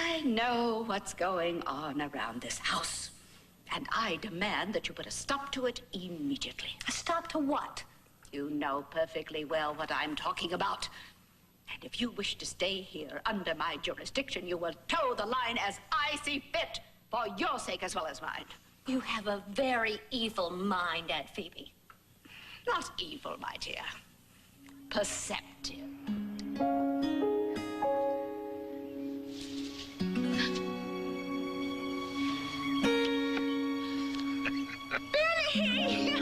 I know what's going on around this house, and I demand that you put a stop to it immediately. A stop to what? You know perfectly well what I'm talking about. And if you wish to stay here under my jurisdiction, you will toe the line as I see fit, for your sake as well as mine. You have a very evil mind, Aunt Phoebe. Not evil, my dear. Perceptive. Billy!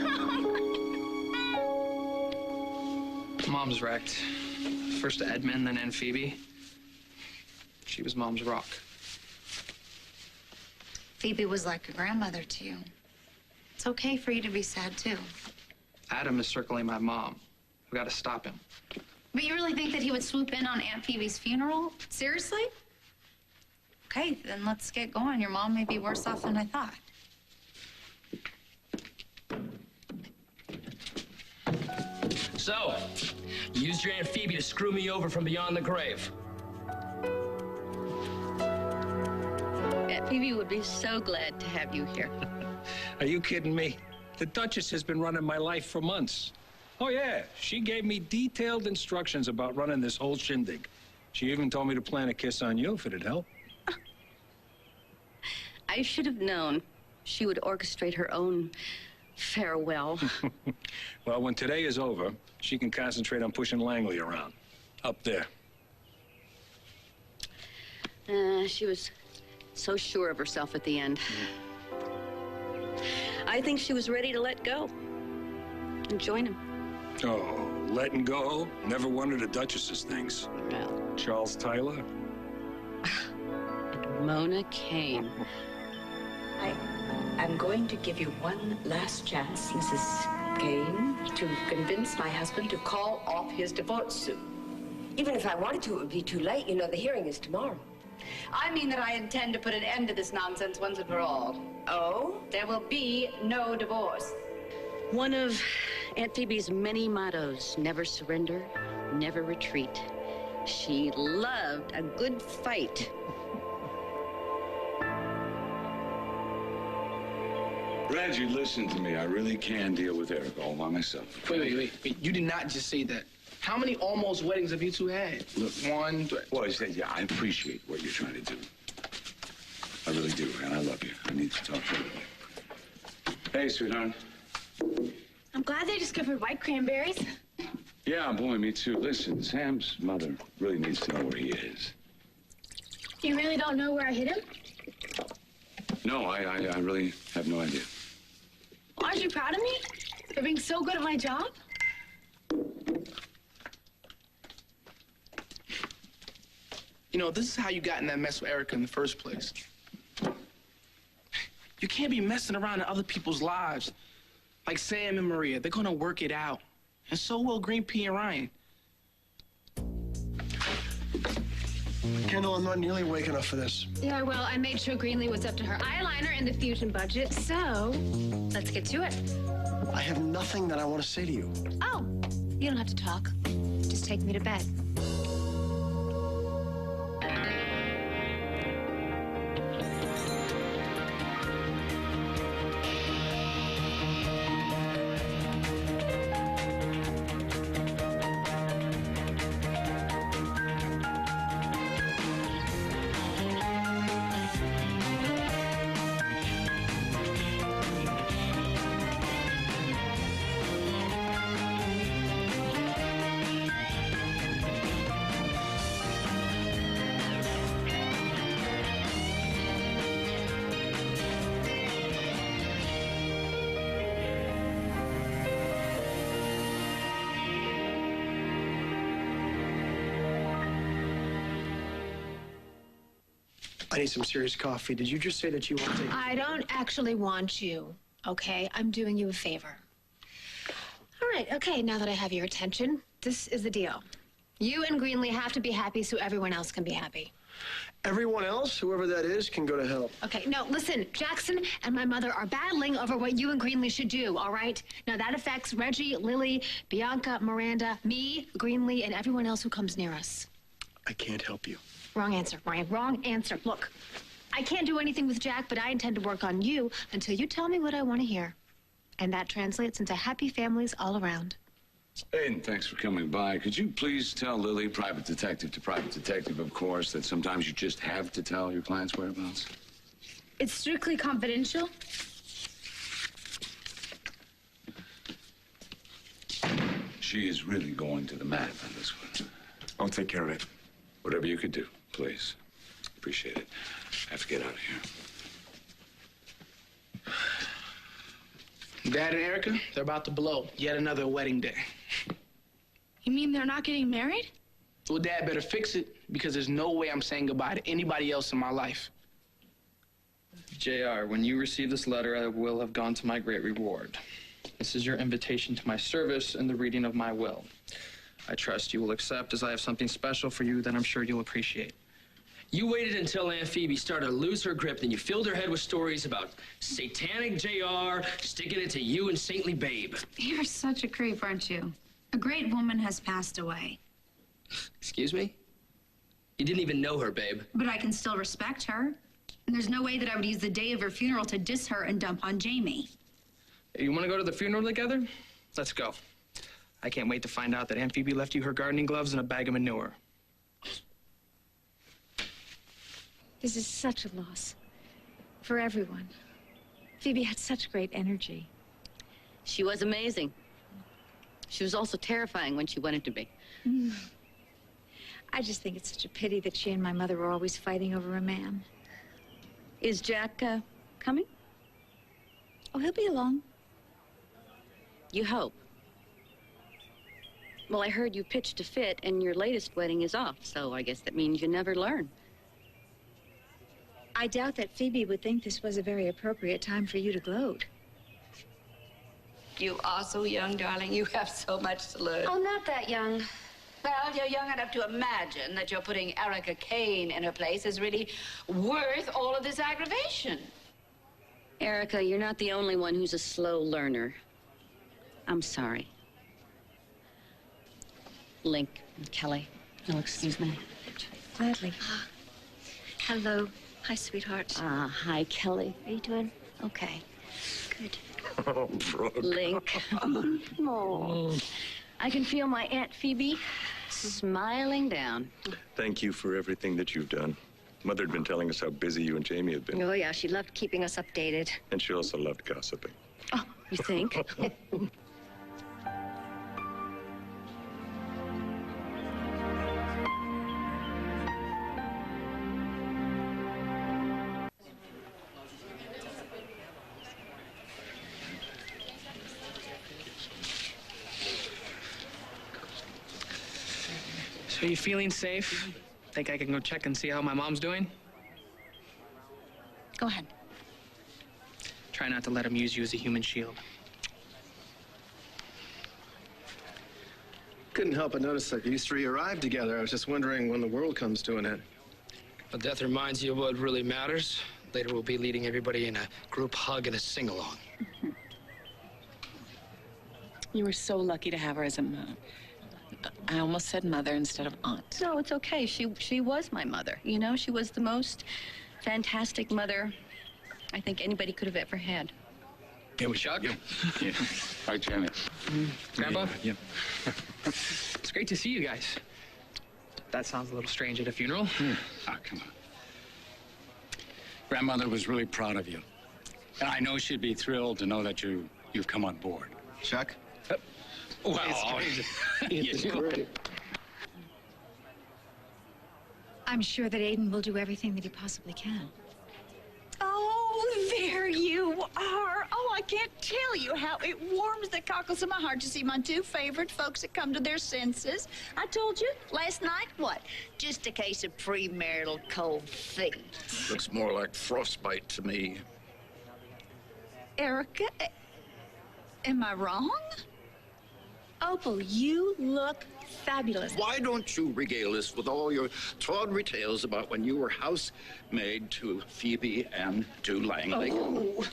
Mom's wrecked. First Edmund, then Aunt Phoebe. She was Mom's rock. Phoebe was like a grandmother to you. It's okay for you to be sad, too. Adam is circling my mom. We gotta stop him. But you really think that he would swoop in on Aunt Phoebe's funeral? Seriously? Okay, then let's get going. Your mom may be worse off than I thought. So, you used your Aunt Phoebe to screw me over from beyond the grave. Aunt Phoebe would be so glad to have you here. Are you kidding me? The Duchess has been running my life for months. Oh, yeah. She gave me detailed instructions about running this whole shindig. She even told me to plan a kiss on you if it'd help. I should have known she would orchestrate her own farewell. Well, when today is over, she can concentrate on pushing Langley around. Up there. She was so sure of herself at the end. I think she was ready to let go and join him. Oh, letting go? Never one of the Duchess's things. Well. Charles Tyler? And Mona Kane. I'm going to give you one last chance, Mrs. Kane, to convince my husband to call off his divorce suit. Even if I wanted to, it would be too late. You know, the hearing is tomorrow. I mean that I intend to put an end to this nonsense once and for all. Oh? There will be no divorce. One of Aunt Phoebe's many mottos, never surrender, never retreat. She loved a good fight. Reggie, listen to me. I really can deal with Eric all by myself. Wait. You did not just say that. How many almost weddings have you two had? Look, one. Well, I said, yeah, I appreciate what you're trying to do. I really do, and I love you. I need to talk to you. Hey, sweetheart. I'm glad they discovered white cranberries. Yeah, boy, me too. Listen, Sam's mother really needs to know where he is. You really don't know where I hid him? No, I really have no idea. Aren't you proud of me for being so good at my job? You know, this is how you got in that mess with Erica in the first place. You can't be messing around in other people's lives. Like Sam and Maria, they're gonna work it out. And so will Green Pea and Ryan. Kendall, I'm not nearly awake enough for this. Yeah, well, I made sure Greenlee was up to her eyeliner in the fusion budget, so let's get to it. I have nothing that I want to say to you. Oh, you don't have to talk. Just take me to bed. I need some serious coffee. Did you just say that you want to take... I don't actually want you, okay? I'm doing you a favor. All right, okay, now that I have your attention, this is the deal. You and Greenlee have to be happy so everyone else can be happy. Everyone else, whoever that is, can go to hell. Okay, no, listen, Jackson and my mother are battling over what you and Greenlee should do, all right? Now, that affects Reggie, Lily, Bianca, Miranda, me, Greenlee, and everyone else who comes near us. I can't help you. Wrong answer, Ryan. Wrong answer. Look, I can't do anything with Jack, but I intend to work on you until you tell me what I want to hear. And that translates into happy families all around. Aiden, thanks for coming by. Could you please tell Lily, private detective to private detective, of course, that sometimes you just have to tell your client's whereabouts? It's strictly confidential. She is really going to the mat on this one. I'll take care of it. Whatever you could do, please. Appreciate it. I have to get out of here. Dad and Erica, they're about to blow yet another wedding day. You mean they're not getting married? Well, Dad better fix it because there's no way I'm saying goodbye to anybody else in my life. JR, when you receive this letter, I will have gone to my great reward. This is your invitation to my service and the reading of my will. I trust you will accept, as I have something special for you that I'm sure you'll appreciate. You waited until Aunt Phoebe started to lose her grip, then you filled her head with stories about satanic JR, sticking it to you and saintly Babe. You're such a creep, aren't you? A great woman has passed away. Excuse me? You didn't even know her, Babe. But I can still respect her. And there's no way that I would use the day of her funeral to diss her and dump on Jamie. You want to go to the funeral together? Let's go. I can't wait to find out that Aunt Phoebe left you her gardening gloves and a bag of manure. This is such a loss for everyone. Phoebe had such great energy. She was amazing. She was also terrifying when she wanted to be. I just think it's such a pity that she and my mother were always fighting over a man. Is Jack coming? Oh, he'll be along. You hope. Well, I heard you pitched a fit and your latest wedding is off, so I guess that means you never learn. I doubt that Phoebe would think this was a very appropriate time for you to gloat. You are so young, darling. You have so much to learn. Oh, not that young. Well, you're young enough to imagine that you're putting Erica Kane in her place is really worth all of this aggravation. Erica, you're not the only one who's a slow learner. I'm sorry. Link, Kelly. Oh, excuse me. Gladly. Hello. Hi, sweetheart. Hi, Kelly. How you doing? Okay. Good. Oh, Brooke. Link. Oh. I can feel my Aunt Phoebe smiling down. Thank you for everything that you've done. Mother had been telling us how busy you and Jamie had been. Oh, yeah, she loved keeping us updated. And she also loved gossiping. Oh, you think? So you feeling safe? Think I can go check and see how my mom's doing? Go ahead. Try not to let him use you as a human shield. Couldn't help but notice that you three arrived together. I was just wondering when the world comes to an end. Well, death reminds you of what really matters. Later, we'll be leading everybody in a group hug and a sing-along. You were so lucky to have her as a mom. I almost said mother instead of aunt. No, it's okay. She was my mother. You know, she was the most fantastic mother I think anybody could have ever had. Yeah, we Chuck? Yeah. Hi, Janet. Grandpa? Yeah. It's great to see you guys. That sounds a little strange at a funeral. Ah, come on. Grandmother was really proud of you. And I know she'd be thrilled to know that you've come on board. Chuck? Well, It's great. I'm sure that Aiden will do everything that he possibly can. Oh, there you are. Oh, I can't tell you how it warms the cockles of my heart to see my two favorite folks that come to their senses. I told you last night, what? Just a case of premarital cold feet. Looks more like frostbite to me. Erica, am I wrong? Opal, you look fabulous. Why don't you regale us with all your tawdry tales about when you were housemaid to Phoebe and to Langley? Oh.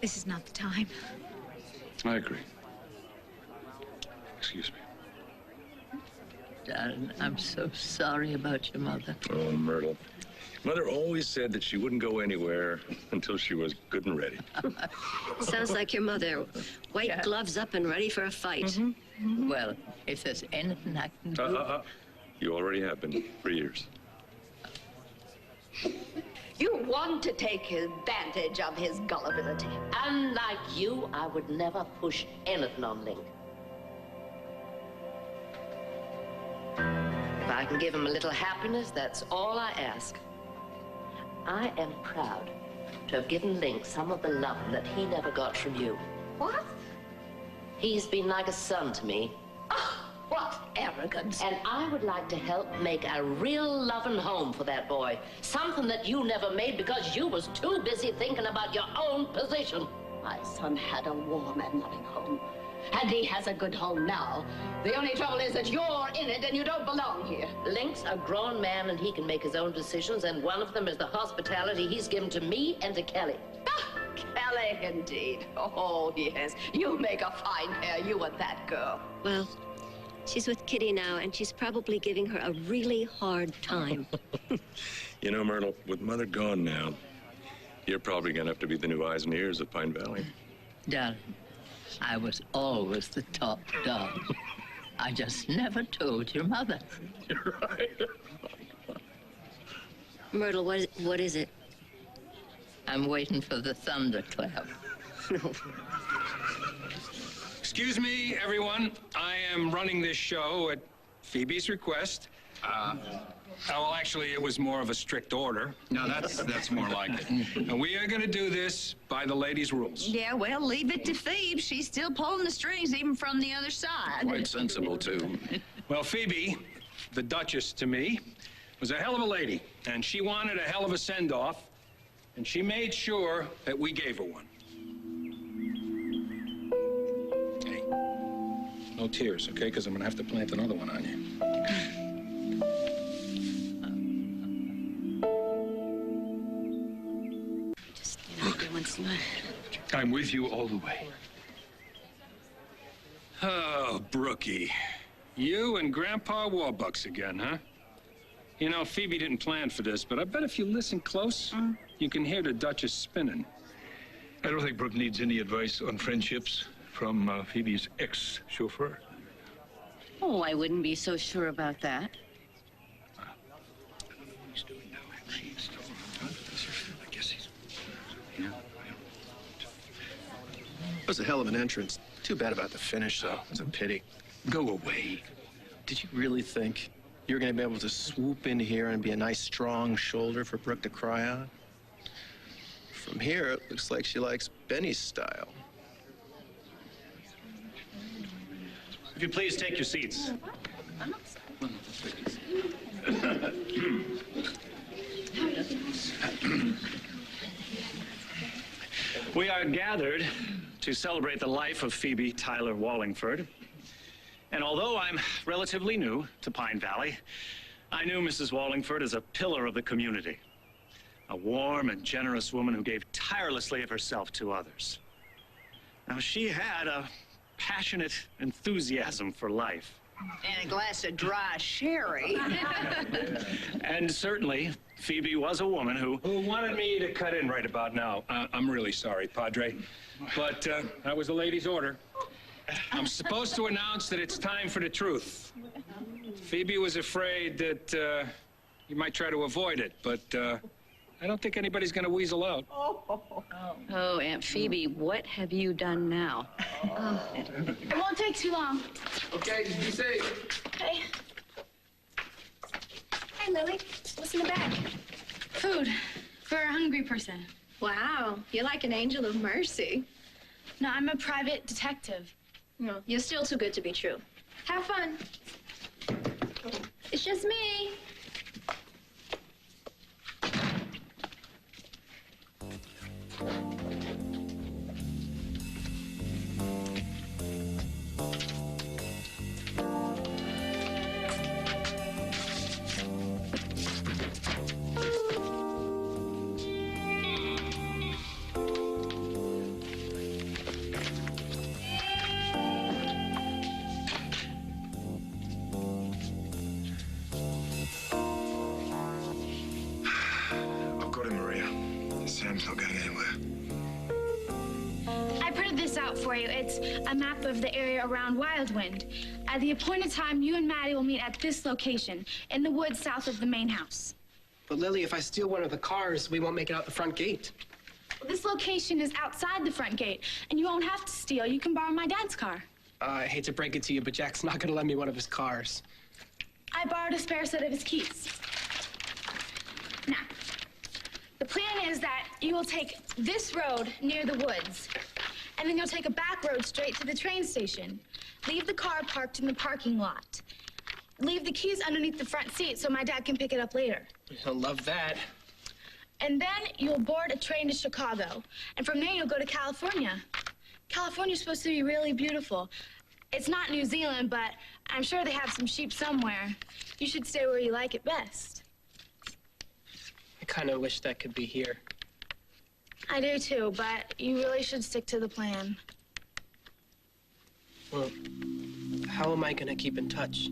This is not the time. I agree. Excuse me. darling. I'm so sorry about your mother. Oh, Myrtle. Mother always said that she wouldn't go anywhere until she was good and ready. Sounds like your mother. White gloves up and ready for a fight. Well, if there's anything I can do... You already have been for years. You want to take advantage of his gullibility. Unlike you, I would never push anything on Link. If I can give him a little happiness, that's all I ask. I am proud to have given Link some of the love that he never got from you. What? He's been like a son to me. Oh, what arrogance. And I would like to help make a real loving home for that boy. Something that you never made because you was too busy thinking about your own position. My son had a warm and loving home. And he has a good home now. The only trouble is that you're in it and you don't belong here. Link's a grown man and he can make his own decisions, and one of them is the hospitality he's given to me and to Kelly. Ah, Kelly, indeed. Oh, yes. You make a fine pair, you and that girl. Well, she's with Kitty now, and she's probably giving her a really hard time. You know, Myrtle, with Mother gone now, you're probably going to have to be the new eyes and ears of Pine Valley. Darling, I was always the top dog. I just never told your mother. You're right. Myrtle, what is it? I'm waiting for the thunderclap. Excuse me, everyone. I am running this show at Phoebe's request. Well, actually, it was more of a strict order. No, that's more like it. And we are going to do this by the ladies' rules. Yeah, well, leave it to Phoebe. She's still pulling the strings, even from the other side. Quite sensible, too. Well, Phoebe, the Duchess to me, was a hell of a lady, and she wanted a hell of a send-off, and she made sure that we gave her one. Hey, no tears, okay? Because I'm going to have to plant another one on you. I'm with you all the way. Oh, Brookie. You and Grandpa Warbucks again, huh? You know, Phoebe didn't plan for this, but I bet if you listen close, you can hear the Duchess spinning. I don't think Brooke needs any advice on friendships from Phoebe's ex-chauffeur. Oh, I wouldn't be so sure about that. It was a hell of an entrance. Too bad about the finish, though. It's a pity. Go away. Did you really think you were going to be able to swoop in here and be a nice, strong shoulder for Brooke to cry on? From here, it looks like she likes Benny's style. If you please take your seats. We are gathered to celebrate the life of Phoebe Tyler Wallingford. And although I'm relatively new to Pine Valley, I knew Mrs. Wallingford as a pillar of the community. A warm and generous woman who gave tirelessly of herself to others. Now, she had a passionate enthusiasm for life. And a glass of dry sherry. And certainly, Phoebe was a woman who wanted me to cut in right about now. I'm really sorry, Padre, but that was the lady's order. I'm supposed to announce that it's time for the truth. Phoebe was afraid that you might try to avoid it, but I don't think anybody's going to weasel out. Oh, Aunt Phoebe, what have you done now? It won't take too long. Okay, be safe. Okay. Hi, Lily. What's in the bag? Food for a hungry person. Wow, you're like an angel of mercy. No, I'm a private detective. No, you're still too good to be true. Have fun. It's just me. out for you. It's a map of the area around Wildwind. At the appointed time, you and Maddie will meet at this location, in the woods south of the main house. But Lily, if I steal one of the cars, we won't make it out the front gate. Well, this location is outside the front gate, and you won't have to steal. You can borrow my dad's car. I hate to break it to you, but Jack's not gonna lend me one of his cars. I borrowed a spare set of his keys. Now, the plan is that you will take this road near the woods, and then you'll take a back road straight to the train station. Leave the car parked in the parking lot. Leave the keys underneath the front seat so my dad can pick it up later. He'll love that. And then you'll board a train to Chicago, and from there you'll go to California. California's supposed to be really beautiful. It's not New Zealand, but I'm sure they have some sheep somewhere. You should stay where you like it best. I kind of wish that could be here. I do too, but you really should stick to the plan. Well, how am I gonna keep in touch?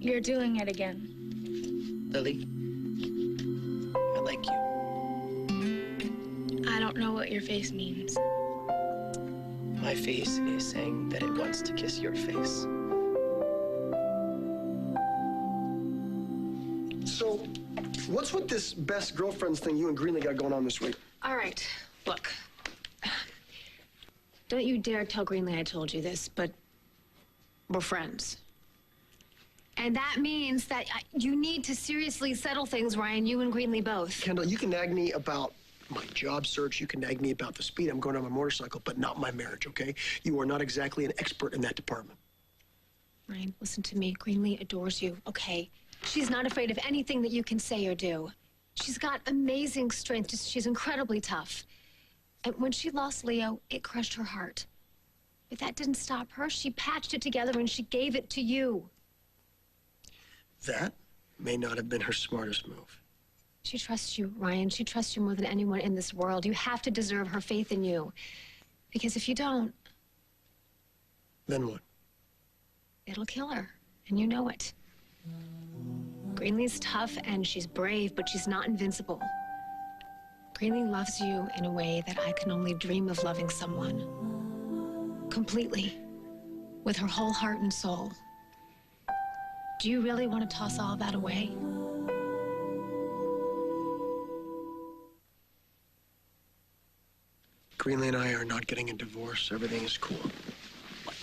You're doing it again. Lily, I like you. I don't know what your face means. My face is saying that it wants to kiss your face. So, what's with this best girlfriends thing you and Greenlee got going on this week? All right, look. Don't you dare tell Greenlee I told you this, but we're friends. And that means that you need to seriously settle things, Ryan, you and Greenlee both. Kendall, you can nag me about my job search, you can nag me about the speed I'm going on my motorcycle, but not my marriage, okay? You are not exactly an expert in that department. Ryan, listen to me. Greenlee adores you, okay? She's not afraid of anything that you can say or do. She's got amazing strength. She's incredibly tough. And when she lost Leo, it crushed her heart. But that didn't stop her. She patched it together and she gave it to you. That may not have been her smartest move. She trusts you, Ryan. She trusts you more than anyone in this world. You have to deserve her faith in you. Because if you don't... Then what? It'll kill her. And you know it. Greenlee's tough and she's brave, but she's not invincible. Greenlee loves you in a way that I can only dream of loving someone. Completely. With her whole heart and soul. Do you really want to toss all that away? Greenlee and I are not getting a divorce. Everything is cool.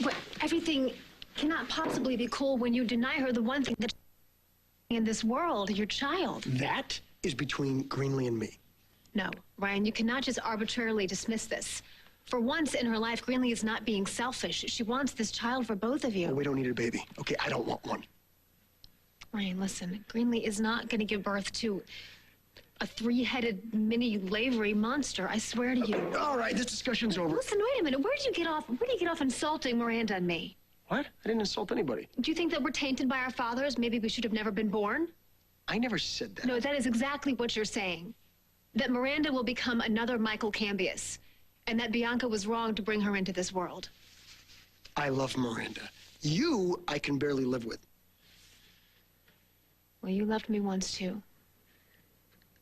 But everything cannot possibly be cool when you deny her the one thing that's in this world, your child. That is between Greenlee and me. No, Ryan, you cannot just arbitrarily dismiss this. For once in her life, Greenlee is not being selfish. She wants this child for both of you. Well, we don't need a baby, okay? I don't want one. Ryan, listen, Greenlee is not going to give birth to a three-headed mini lavery monster, I swear to you. All right, this discussion's over. Listen, wait a minute. Where do you get off insulting Miranda and me? What? I didn't insult anybody. Do you think that we're tainted by our fathers? Maybe we should have never been born? I never said that. No, that is exactly what you're saying. That Miranda will become another Michael Cambius. And that Bianca was wrong to bring her into this world. I love Miranda. You, I can barely live with. Well, you loved me once, too.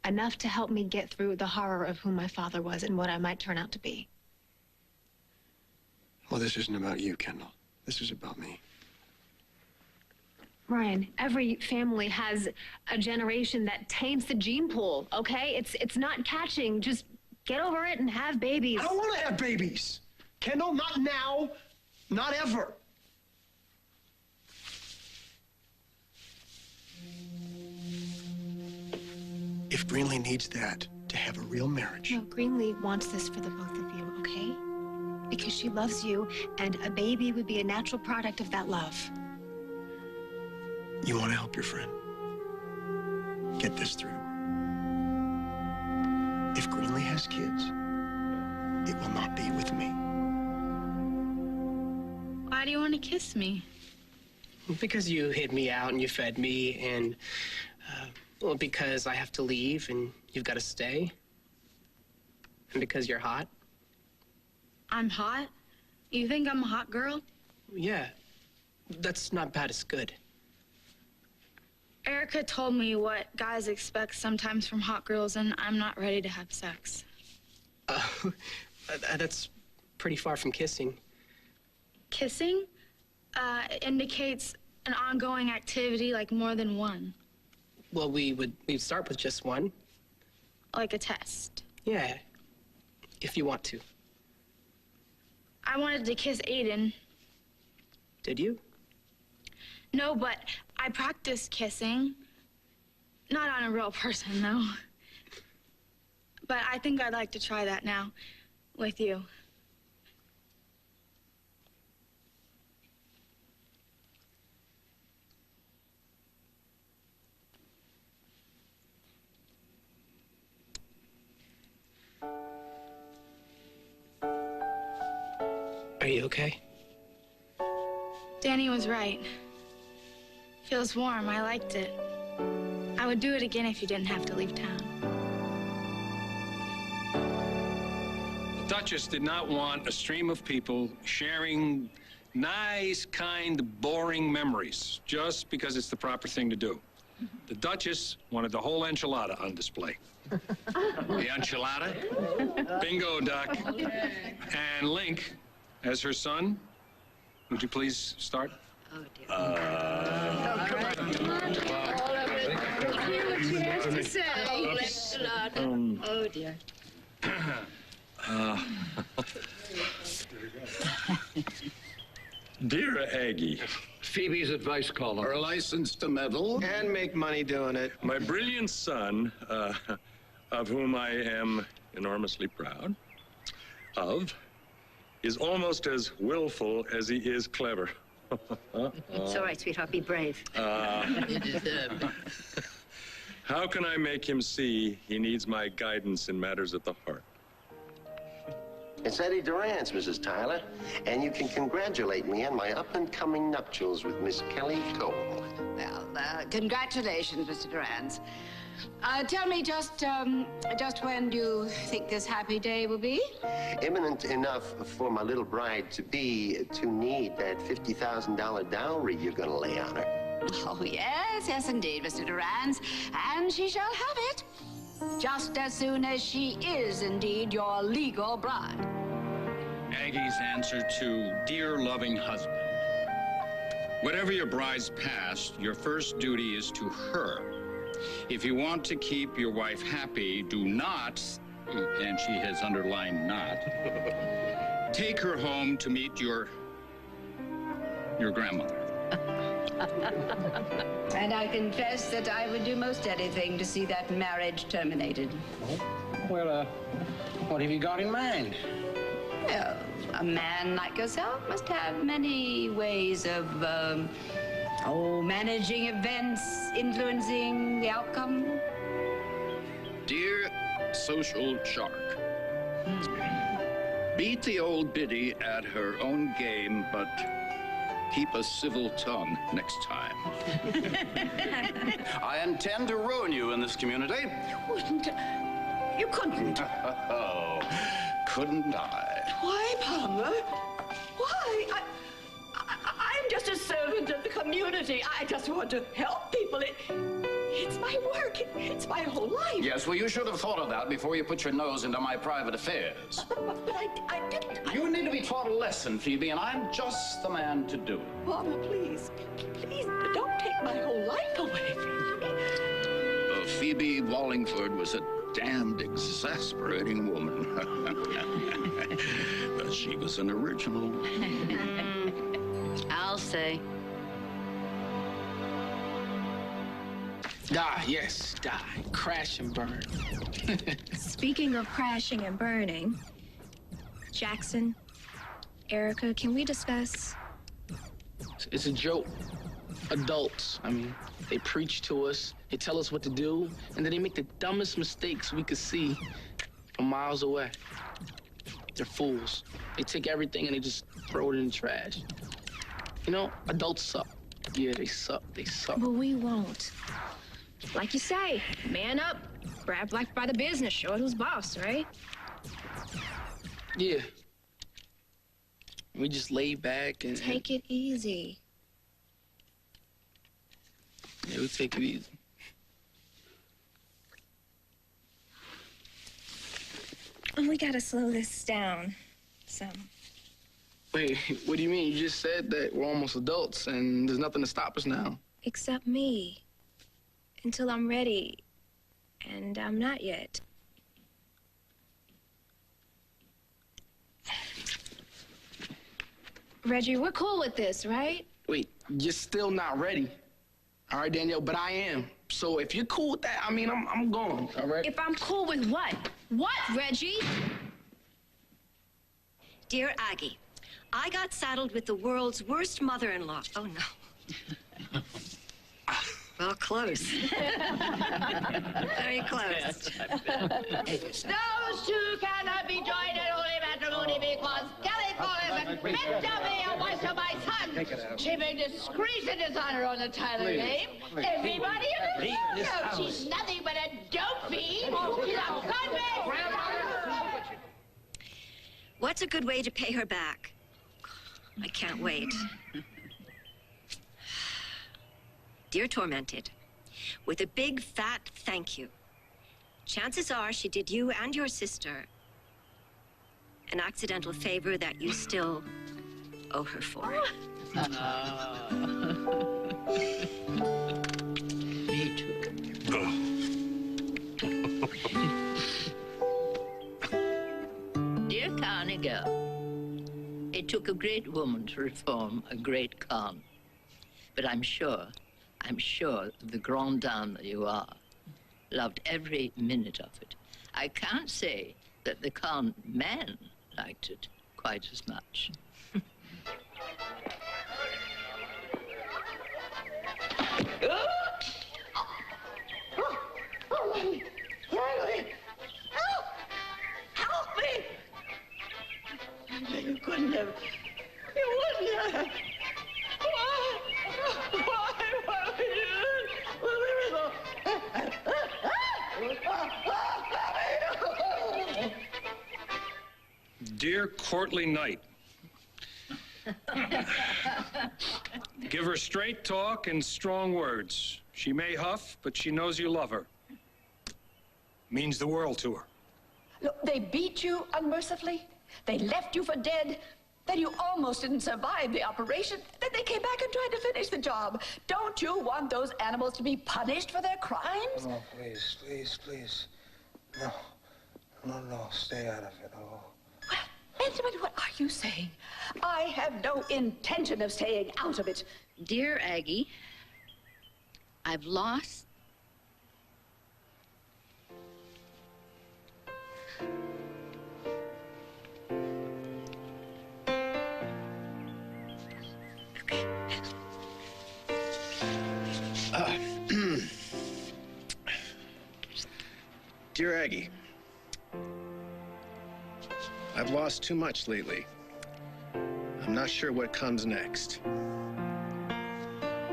Enough to help me get through the horror of who my father was and what I might turn out to be. Well, this isn't about you, Kendall. This is about me. Ryan, every family has a generation that taints the gene pool, okay? It's not catching. Just get over it and have babies. I don't want to have babies. Kendall, not now, not ever. If Greenlee needs that to have a real marriage. No, Greenlee wants this for the both of you, okay? Because she loves you, and a baby would be a natural product of that love. You want to help your friend? Get this through. If Greenlee has kids, it will not be with me. Why do you want to kiss me? Because you hid me out and you fed me, and, well, because I have to leave and you've got to stay. And because you're hot. I'm hot? You think I'm a hot girl? Yeah. That's not bad, it's good. Erica told me what guys expect sometimes from hot girls, and I'm not ready to have sex. That's pretty far from kissing. Kissing indicates an ongoing activity, like more than one. Well, we'd start with just one. Like a test. Yeah, if you want to. I wanted to kiss Aiden. Did you? No, but I practiced kissing. Not on a real person, though. But I think I'd like to try that now with you. Are you okay? Danny was right. Feels warm. I liked it. I would do it again if you didn't have to leave town. The Duchess did not want a stream of people sharing nice, kind, boring memories just because it's the proper thing to do. The Duchess wanted the whole enchilada on display. The enchilada? Bingo, Doc. And Link, as her son, would you please start? Oh, dear. Oh, dear. Dear Aggie. Phoebe's advice column. Her license to meddle. And make money doing it. My brilliant son, of whom I am enormously proud is almost as willful as he is clever. It's all right, sweetheart. Be brave. You deserve it. How can I make him see he needs my guidance in matters of the heart? It's Eddie Durant's, Mrs. Tyler, and you can congratulate me on my up-and-coming nuptials with Miss Kelly Cole. Well, congratulations, Mr. Durant. Tell me just when do you think this happy day will be? Imminent enough for my little bride-to-be to need that $50,000 dowry you're gonna lay on her. Oh, yes, yes, indeed, Mr. Durant. And she shall have it. Just as soon as she is indeed your legal bride. Aggie's answer to dear loving husband. Whatever your bride's past, your first duty is to her. If you want to keep your wife happy, do not, and she has underlined not, take her home to meet your grandmother. And I confess that I would do most anything to see that marriage terminated. Well, what have you got in mind? Well, a man like yourself must have many ways of, managing events, influencing the outcome. Dear social shark, beat the old biddy at her own game, but keep a civil tongue next time. I intend to ruin you in this community. You wouldn't. You couldn't. Oh, couldn't I? Why, Palmer? Why? I'm just a servant of the community. I just want to help people. It's my work. It's my whole life. Yes, well, you should have thought of that before you put your nose into my private affairs. But I didn't. You need to be taught a lesson, Phoebe, and I'm just the man to do it. Palmer, please, don't take my whole life away from me. Phoebe Wallingford was a damned exasperating woman. But she was an original. I'll say. Die, yes, die. Crash and burn. Speaking of crashing and burning, Jackson, Erica, can we discuss? It's a joke. Adults, they preach to us, they tell us what to do, and then they make the dumbest mistakes we could see from miles away. They're fools. They take everything and they just throw it in the trash. You know, adults suck. Yeah, they suck. They suck. But we won't. Like you say, man up, grab life by the business, show it who's boss, right? Yeah. We just lay back and... Take it easy. Yeah, we take it easy. We gotta slow this down some. Wait, what do you mean? You just said that we're almost adults and there's nothing to stop us now. Except me. Until I'm ready. And I'm not yet. Reggie, we're cool with this, right? Wait, you're still not ready. All right, Danielle, but I am. So if you're cool with that, I mean, I'm going, all right? If I'm cool with what? What, Reggie? Dear Aggie, I got saddled with the world's worst mother-in-law. Oh, no. Well, close. Very close. Those two cannot be joined in holy matrimony because Kelly Cole is meant to be a wife to my son. She made disgrace and dishonor on the Tyler name. Everybody in the world knows she's nothing but a dope fiend. She's a convict. What's a good way to pay her back? I can't wait. Dear Tormented, with a big fat thank you. Chances are she did you and your sister an accidental favor that you still owe her for. Me too. Dear Carney girl, it took a great woman to reform a great Khan. But I'm sure the grande dame that you are loved every minute of it. I can't say that the Khan man liked it quite as much. Help me! You couldn't have. You wouldn't have. Dear Courtly Knight, give her straight talk and strong words. She may huff, but she knows you love her. Means the world to her. Look, they beat you unmercifully. They left you for dead. Then you almost didn't survive the operation. Then they came back and tried to finish the job. Don't you want those animals to be punished for their crimes? No, please, please, please. No, stay out of it. Oh. Benjamin, what are you saying? I have no intention of staying out of it. Dear Aggie, I've lost. Dear Aggie, I've lost too much lately. I'm not sure what comes next.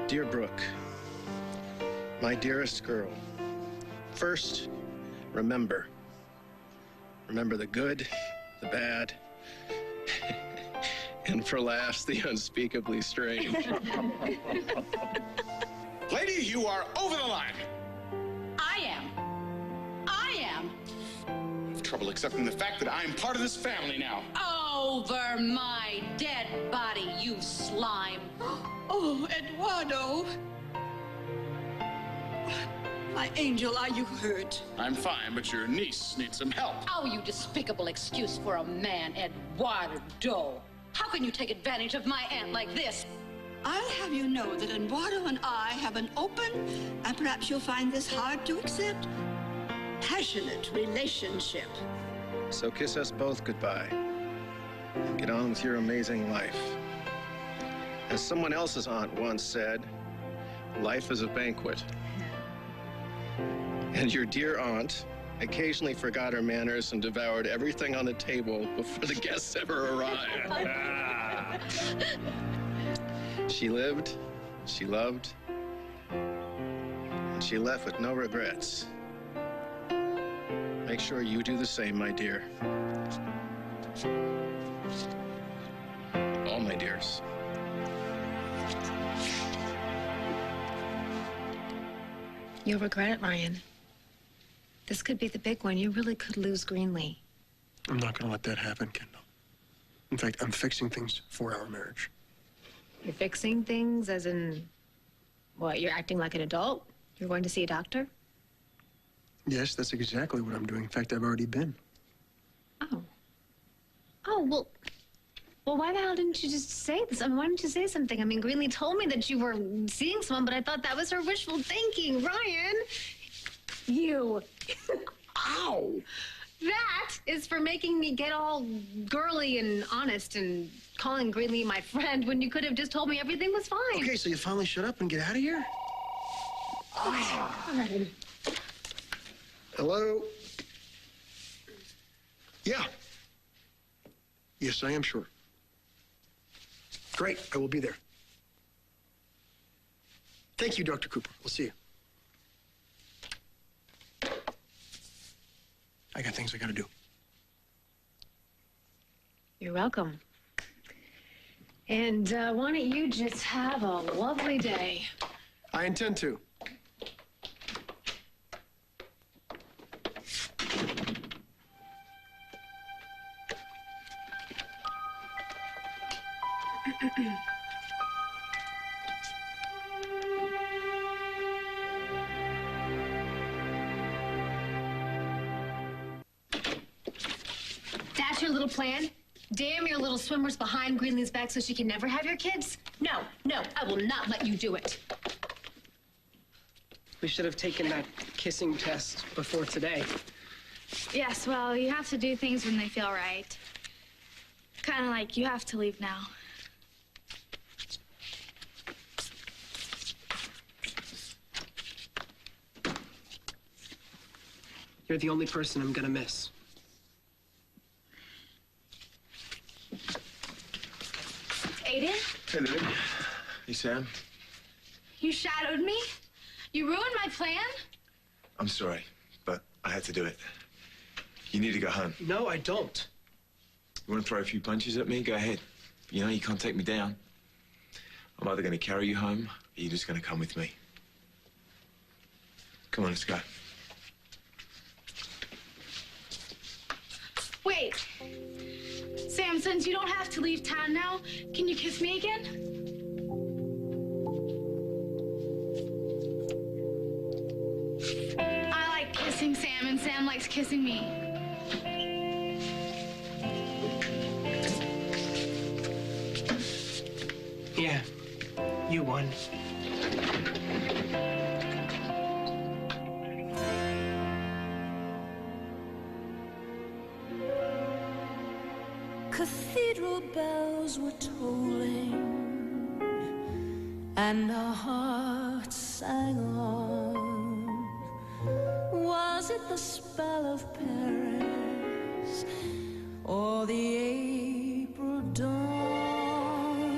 Dear Brooke, my dearest girl, first, remember. Remember the good, the bad, and for last, the unspeakably strange. Lady, you are over the line. I am. Trouble accepting the fact that I am part of this family now. Over my dead body, you slime. Oh, Eduardo. My angel, are you hurt? I'm fine, but your niece needs some help. Oh, you despicable excuse for a man, Eduardo. How can you take advantage of my aunt like this? I'll have you know that Eduardo and I have an open, and perhaps you'll find this hard to accept, passionate relationship. So kiss us both goodbye and get on with your amazing life. As someone else's aunt once said, life is a banquet. And your dear aunt occasionally forgot her manners and devoured everything on the table before the guests ever arrived. She lived, she loved, and she left with no regrets. Make sure you do the same, my dear. All my dears. You'll regret it, Ryan. This could be the big one. You really could lose Greenlee. I'm not going to let that happen, Kendall. In fact, I'm fixing things for our marriage. You're fixing things as in, what, you're acting like an adult? You're going to see a doctor? Yes, that's exactly what I'm doing. In fact, I've already been. Oh, well, why the hell didn't you just say this? I mean, why didn't you say something? I mean, Greenlee told me that you were seeing someone, but I thought that was her wishful thinking. Ryan, you. Ow! That is for making me get all girly and honest and calling Greenlee my friend when you could have just told me everything was fine. Okay, so you finally shut up and get out of here? Okay. Hello? Yeah. Yes, I am sure. Great, I will be there. Thank you, Dr. Cooper. We'll see you. I got things I gotta do. You're welcome. And why don't you just have a lovely day? I intend to. That's your little plan? Damn your little swimmers behind Greenlee's back so she can never have your kids? No, I will not let you do it. We should have taken that kissing test before today. Yes, well, you have to do things when they feel right. Kind of like you have to leave now. You're the only person I'm gonna miss. Aiden, Hey, Lily. Hey, Sam. you shadowed me? You ruined my plan? I'm sorry, but I had to do it. You need to go home. No, I don't. You want to throw a few punches at me? Go ahead. But you know you can't take me down. I'm either going to carry you home, or you're just going to come with me. Come on, let's go. Wait. Sam, since you don't have to leave town now, can you kiss me again? I like kissing Sam, and Sam likes kissing me. Yeah, you won. Cathedral bells were tolling, and our hearts sang on. Was it the spell of Paris, or the April dawn?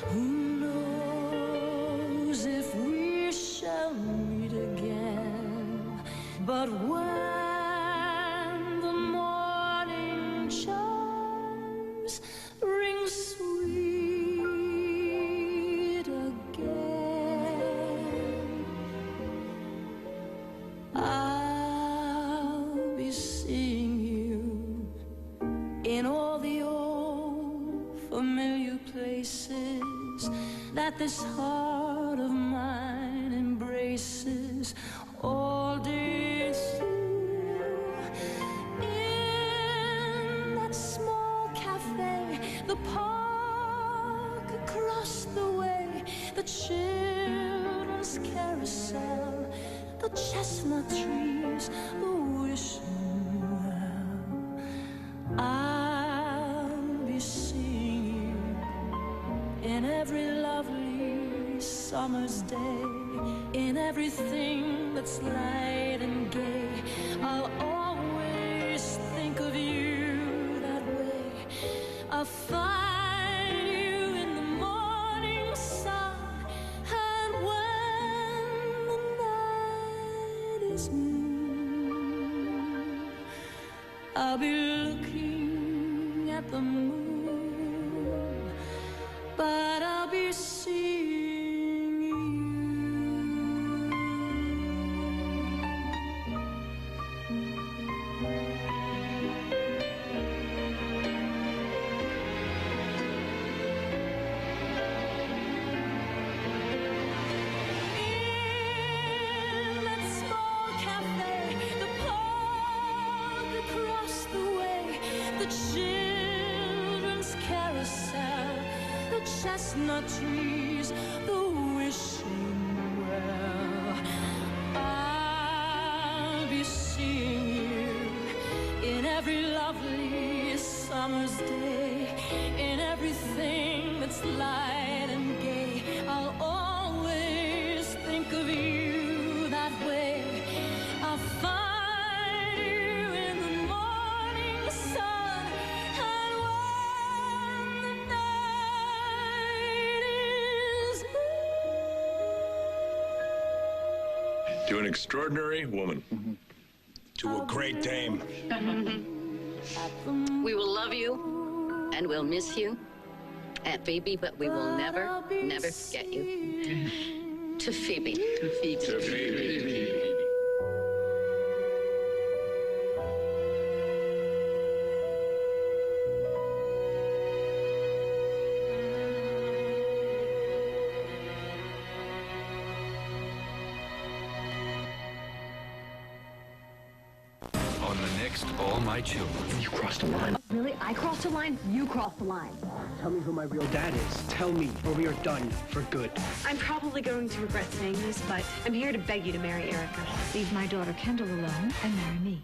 Who knows if we shall meet again? But when the morning chimes ring sweet again, I'll be seeing you in all the old familiar places that this heart of mine embraces all day through. In that small cafe, the park across the way, the children's carousel, the chestnut trees, the wishing well. I'll be seeing you in every lovely summer's day, in everything that's light and gay. I'll always think of you that way. I'll find you in the morning sun, and when the night is new, I'll be looking at the moon, but I'll be seeing you. chestnut trees, the wishing well. I'll be seeing you in every lovely summer's day, in everything that's light and gay. I'll always think of you that way. I'll find you in the morning sun, and when the night is To an extraordinary woman. To a great dame. We will love you, and we'll miss you, Aunt Phoebe, but we will never, never forget you. To Phoebe. To Phoebe. To Phoebe. On the next All My Children. You crossed the line. Really? I crossed the line? You crossed the line. Tell me who my real dad is. Tell me, or we are done for good. I'm probably going to regret saying this, but I'm here to beg you to marry Erica. Leave my daughter Kendall alone and marry me.